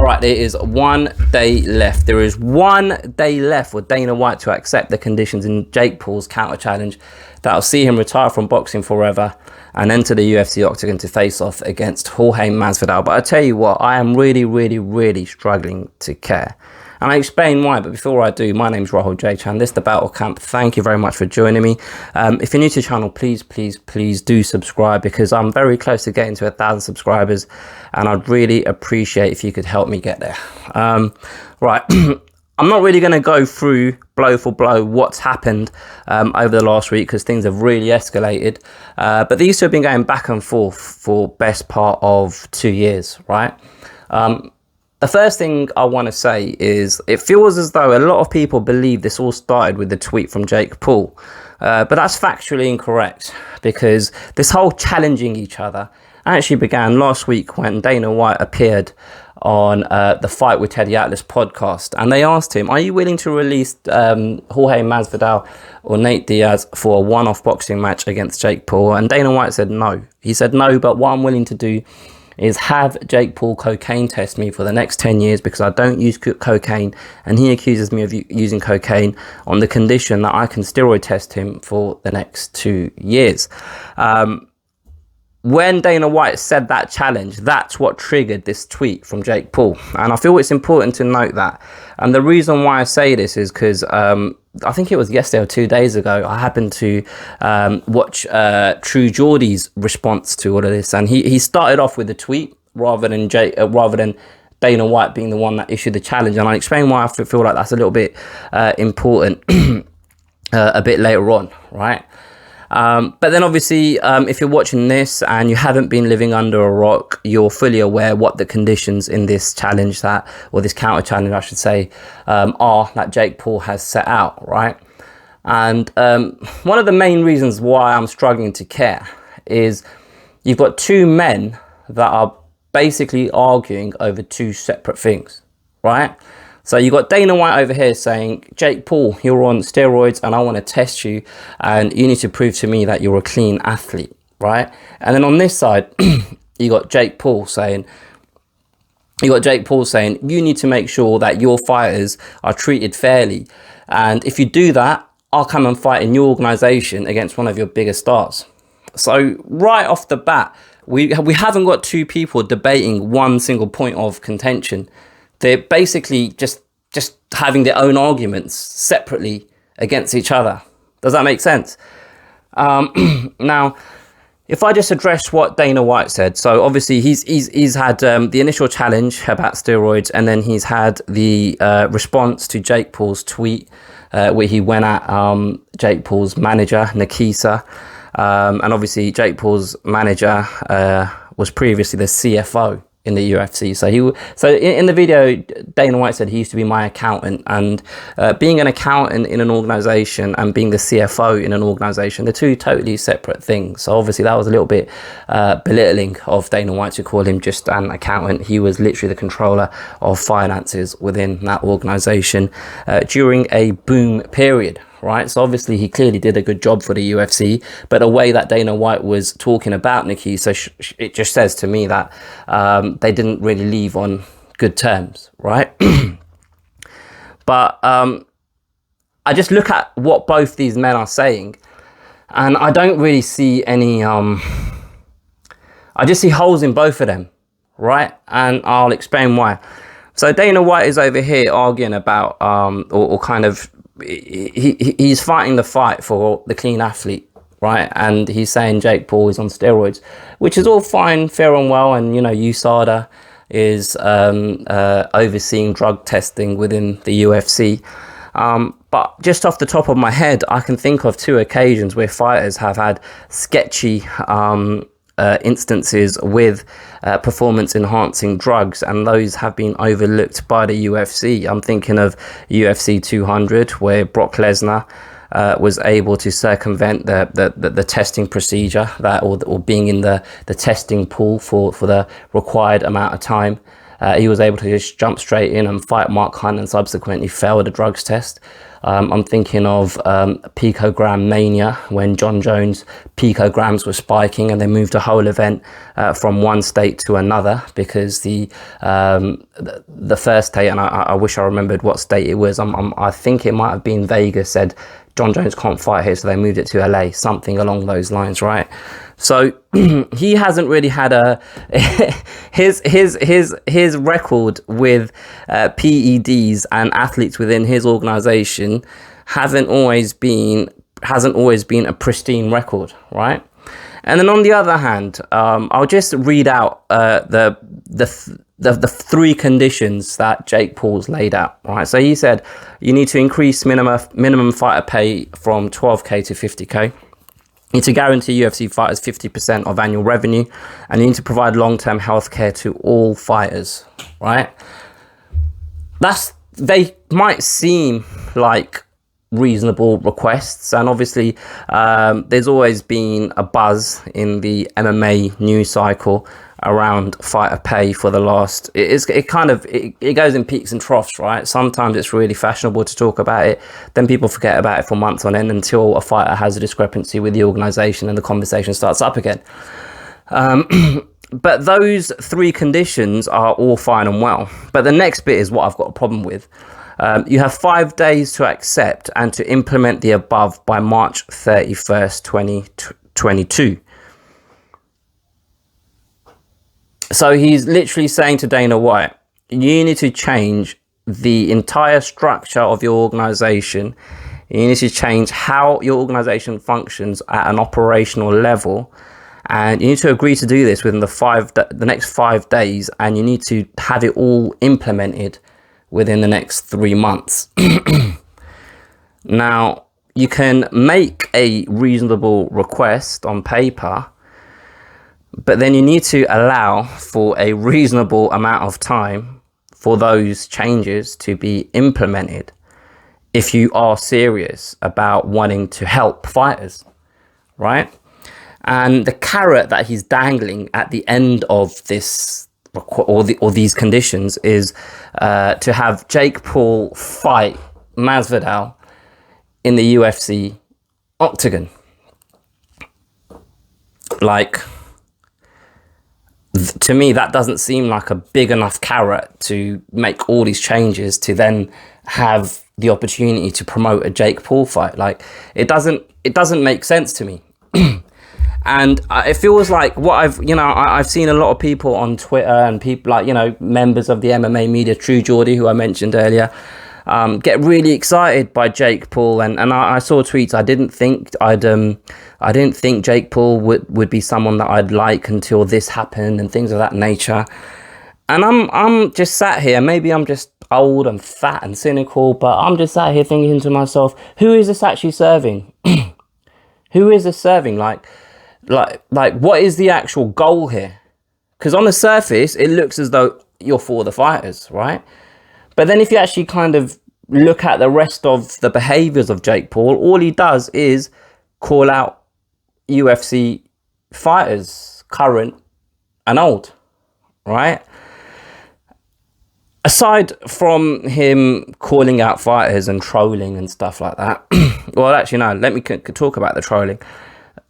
All right, there is 1 day left. There is 1 day left for Dana White to accept the conditions in Jake Paul's counter challenge that'll see him retire from boxing forever and enter the UFC octagon to face off against Jorge Masvidal. But I tell you what, I am really struggling to care. And I explain why, but before I do, my name's Rahul J. Chan. This is the Battle Camp. Thank you very much for joining me. If you're new to the channel, please do subscribe, because I'm very close to getting to 1,000 subscribers, and I'd really appreciate if you could help me get there. Right, I'm not really going to go through blow for blow what's happened over the last week, because things have really escalated. But these two have been going back and forth for best part of 2 years, right? The first thing I want to say is it feels as though a lot of people believe this all started with the tweet from Jake Paul. But that's factually incorrect, because this whole challenging each other actually began last week when Dana White appeared on the Fight with Teddy Atlas podcast. And they asked him, are you willing to release Jorge Masvidal or Nate Diaz for a one-off boxing match against Jake Paul? And Dana White said no. He said no, but what I'm willing to do is have Jake Paul cocaine test me for the next 10 years because I don't use cocaine, and he accuses me of using cocaine on the condition that I can steroid test him for the next 2 years. When Dana White said that challenge, that's what triggered this tweet from Jake Paul. And I feel it's important to note that. And the reason why I say this is because I think it was yesterday or 2 days ago, I happened to watch True Geordie's response to all of this. And he started off with a tweet rather than Dana White being the one that issued the challenge. And I'll explain why I feel like that's a little bit important a bit later on, right? But then obviously, if you're watching this and you haven't been living under a rock, you're fully aware what the conditions in this challenge or this counter challenge, I should say, are that Jake Paul has set out, right? And one of the main reasons why I'm struggling to care is you've got two men that are basically arguing over two separate things, right? So you got Dana White over here saying, Jake Paul, you're on steroids and I want to test you and you need to prove to me that you're a clean athlete, right? And then on this side, you got Jake Paul saying, you need to make sure that your fighters are treated fairly. And if you do that, I'll come and fight in your organization against one of your biggest stars. So right off the bat, we haven't got two people debating one single point of contention. They're basically just having their own arguments separately against each other. Does that make sense? Now, if I just address what Dana White said, so obviously he's had the initial challenge about steroids, and then he's had the response to Jake Paul's tweet where he went at Jake Paul's manager, Nakisa, and obviously Jake Paul's manager was previously the CFO in the UFC. So in the video, Dana White said he used to be my accountant, and being an accountant in an organization and being the CFO in an organization, they're two totally separate things. So obviously that was a little bit belittling of Dana White to call him just an accountant. He was literally the controller of finances within that organization during a boom period. Right, so obviously he clearly did a good job for the UFC, but the way that Dana White was talking about Nikki, so it just says to me that they didn't really leave on good terms, right? But I just look at what both these men are saying, and I don't really see any. I just see holes in both of them, right? And I'll explain why. So Dana White is over here arguing about, or kind of. He's fighting the fight for the clean athlete, right? And he's saying Jake Paul is on steroids, which is all fine, fair and well. And, you know, USADA is overseeing drug testing within the UFC. But just off the top of my head, I can think of two occasions where fighters have had sketchy instances with performance enhancing drugs, and those have been overlooked by the UFC. I'm thinking of UFC 200, where Brock Lesnar was able to circumvent the testing procedure or being in the testing pool for the required amount of time. he was able to just jump straight in and fight Mark Hunt and subsequently fail the drugs test. I'm thinking of picogram mania, when John Jones picograms were spiking and they moved the whole event from one state to another, because the first state, and I wish I remembered what state it was, I think it might have been Vegas, said John Jones can't fight here, so they moved it to LA, something along those lines, right? So he hasn't really had his record with PEDs and athletes within his organization hasn't always been a pristine record, right? And then on the other hand, I'll just read out the three conditions that Jake Paul's laid out, right? So he said you need to increase minimum fighter pay from 12k to 50k. You need to guarantee UFC fighters 50% of annual revenue, and you need to provide long-term healthcare to all fighters, right? They might seem like reasonable requests, and obviously there's always been a buzz in the MMA news cycle around fighter pay for the last, it goes in peaks and troughs, right? Sometimes it's really fashionable to talk about it, then people forget about it for months on end until a fighter has a discrepancy with the organization and the conversation starts up again. But those three conditions are all fine and well, but the next bit is what I've got a problem with. You have 5 days to accept and to implement the above by March 31st, 2022. So he's literally saying to Dana White, you need to change the entire structure of your organization. You need to change how your organization functions at an operational level. And you need to agree to do this within the next 5 days. And you need to have it all implemented within the next 3 months. Now, you can make a reasonable request on paper, but then you need to allow for a reasonable amount of time for those changes to be implemented if you are serious about wanting to help fighters, right? And the carrot that he's dangling at the end of this or these conditions is to have Jake Paul fight Masvidal in the UFC octagon. Like, to me, that doesn't seem like a big enough carrot to make all these changes to then have the opportunity to promote a Jake Paul fight. Like, it doesn't make sense to me. And it feels like what I've seen a lot of people on Twitter and people like, members of the MMA media, True Geordie, who I mentioned earlier, get really excited by Jake Paul, and I saw tweets. I didn't think Jake Paul would be someone that I'd like until this happened and things of that nature. And I'm just sat here. Maybe I'm just old and fat and cynical, but I'm just sat here thinking to myself, who is this actually serving? Who is this serving? Like, what is the actual goal here? Because on the surface, it looks as though you're for the fighters, right? But then if you actually kind of look at the rest of the behaviors of Jake Paul, all he does is call out UFC fighters, current and old, right? Aside from him calling out fighters and trolling and stuff like that, well, actually, no, let me talk about the trolling.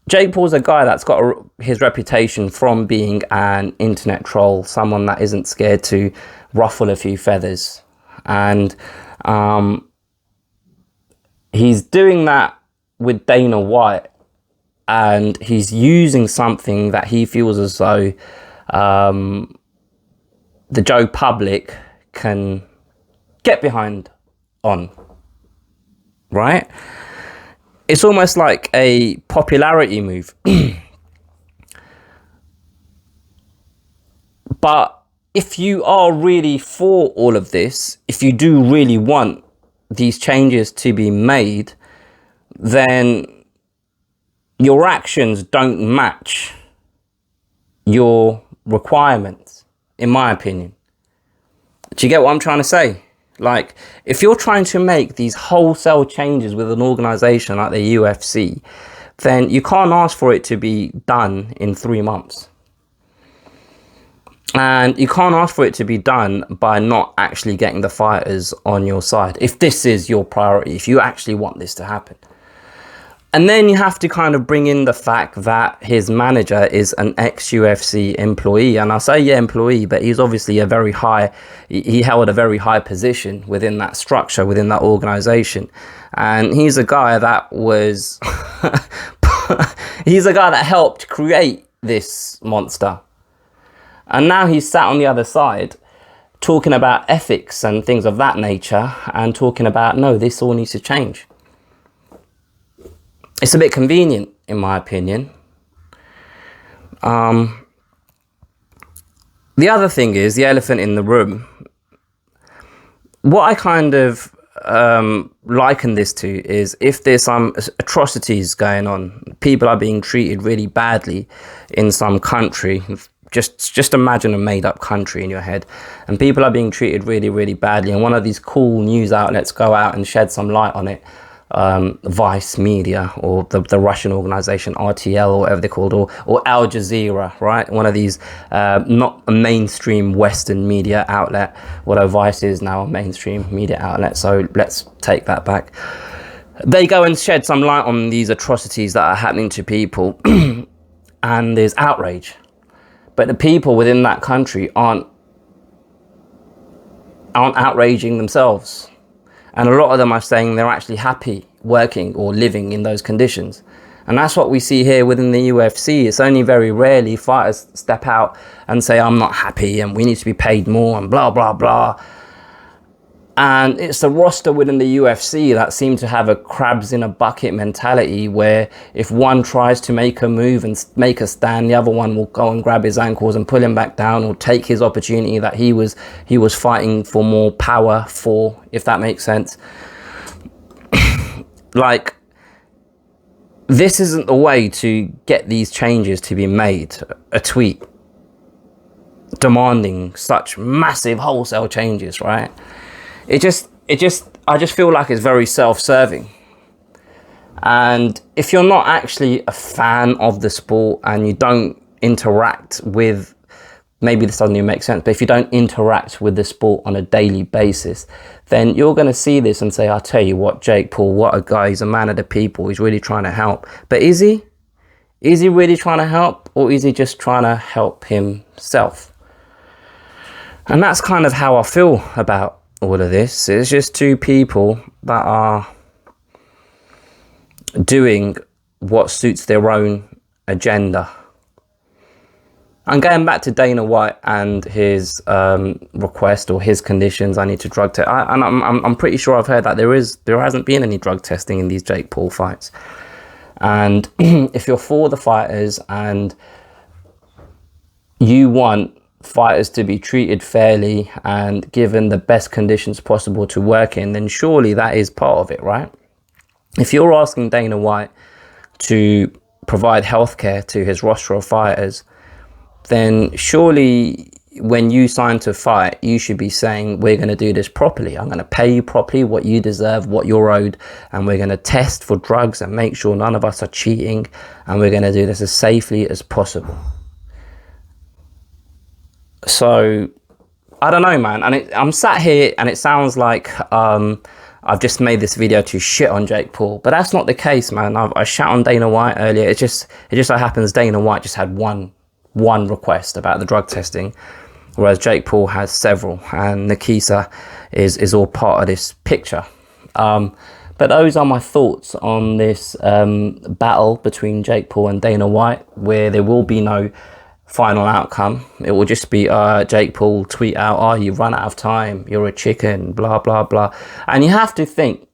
Jake Paul's a guy that's got his reputation from being an internet troll, someone that isn't scared to ruffle a few feathers. And he's doing that with Dana White, and he's using something that he feels as though the Joe public can get behind on, right? It's almost like a popularity move. But if you are really for all of this, if you do really want these changes to be made, then your actions don't match your requirements, in my opinion. Do you get what I'm trying to say? Like, if you're trying to make these wholesale changes with an organization like the UFC, then you can't ask for it to be done in 3 months. And you can't ask for it to be done by not actually getting the fighters on your side. If this is your priority, if you actually want this to happen. And then you have to kind of bring in the fact that his manager is an ex-UFC employee. And I say, yeah, employee, but he's obviously he held a very high position within that structure, within that organization. And he's a guy that was, he's a guy that helped create this monster. And now he's sat on the other side talking about ethics and things of that nature and talking about, no, this all needs to change. It's a bit convenient, in my opinion. The other thing is the elephant in the room. What I kind of liken this to is if there's some atrocities going on, people are being treated really badly in some country. Just imagine a made-up country in your head, and people are being treated really, really badly. And one of these cool news outlets go out and shed some light on it. Vice Media, or the Russian organization RTL, or whatever they're called, or Al Jazeera, right? One of these, not a mainstream Western media outlet, although Vice is now a mainstream media outlet, so let's take that back. They go and shed some light on these atrocities that are happening to people, and there's outrage. But the people within that country aren't outraging themselves. And a lot of them are saying they're actually happy working or living in those conditions. And that's what we see here within the UFC. It's only very rarely fighters step out and say, I'm not happy and we need to be paid more and blah, blah, blah. And it's the roster within the UFC that seem to have a crabs in a bucket mentality, where if one tries to make a move and make a stand, the other one will go and grab his ankles and pull him back down, or take his opportunity that he was fighting for more power for, if that makes sense. Like, this isn't the way to get these changes to be made. A tweet demanding such massive wholesale changes, right? I just feel like it's very self-serving. And if you're not actually a fan of the sport and you don't interact with, maybe this doesn't even make sense, but if you don't interact with the sport on a daily basis, then you're going to see this and say, I'll tell you what, Jake Paul, what a guy, he's a man of the people, he's really trying to help. But is he? Is he really trying to help, or is he just trying to help himself? And that's kind of how I feel about all of this. It's just two people that are doing what suits their own agenda. And going back to Dana White and his request, or his conditions, I need to drug test. And I'm pretty sure I've heard that there hasn't been any drug testing in these Jake Paul fights. And if you're for the fighters and you want fighters to be treated fairly and given the best conditions possible to work in, then surely that is part of it, right? If you're asking Dana White to provide healthcare to his roster of fighters, then surely when you sign to fight, you should be saying, we're going to do this properly. I'm going to pay you properly what you deserve, what you're owed, and we're going to test for drugs and make sure none of us are cheating, and we're going to do this as safely as possible. So, I don't know, man. And I'm sat here and it sounds like I've just made this video to shit on Jake Paul. But that's not the case, man. I shat on Dana White earlier. It just so happens Dana White just had one request about the drug testing, whereas Jake Paul has several. And Nikisa is all part of this picture. But those are my thoughts on this battle between Jake Paul and Dana White, where there will be no final outcome. It will just be Jake Paul tweet out, oh, you've run out of time, you're a chicken, blah blah blah. And you have to think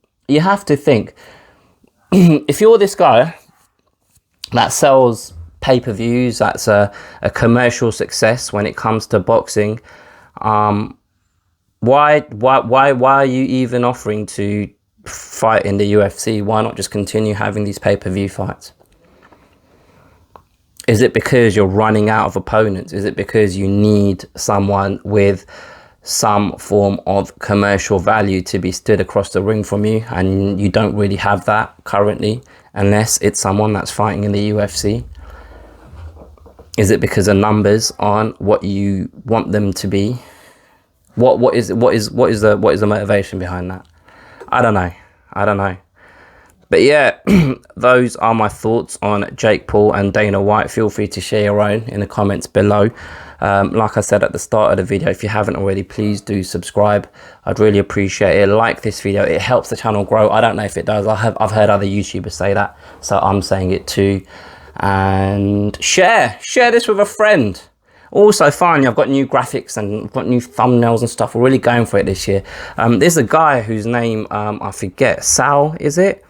if you're this guy that sells pay-per-views, that's a commercial success when it comes to boxing, why are you even offering to fight in the UFC? Why not just continue having these pay-per-view fights? Is it because you're running out of opponents? Is it because you need someone with some form of commercial value to be stood across the ring from you, and you don't really have that currently, unless it's someone that's fighting in the UFC? Is it because the numbers aren't what you want them to be? What is the motivation behind that? I don't know. But yeah, those are my thoughts on Jake Paul and Dana White. Feel free to share your own in the comments below. Like I said at the start of the video, if you haven't already, please do subscribe. I'd really appreciate it. Like this video, it helps the channel grow. I don't know if it does. I've heard other YouTubers say that, so I'm saying it too. And share this with a friend. Also, finally, I've got new graphics and I've got new thumbnails and stuff. We're really going for it this year. There's a guy whose name I forget. Sal, is it?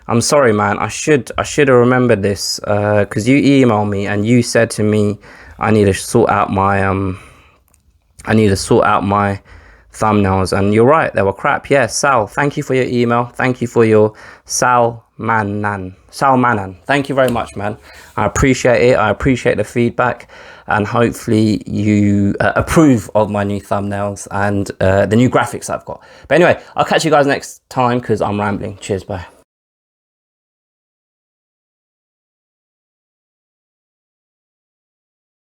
I'm sorry, man. I should have remembered this because you emailed me and you said to me I need to sort out my thumbnails, and you're right, they were crap. Yeah, Sal, thank you for your email. Thank you for your Sal Manan. Thank you very much, man. I appreciate it. I appreciate the feedback, and hopefully you approve of my new thumbnails and the new graphics I've got. But anyway, I'll catch you guys next time because I'm rambling. Cheers, bye.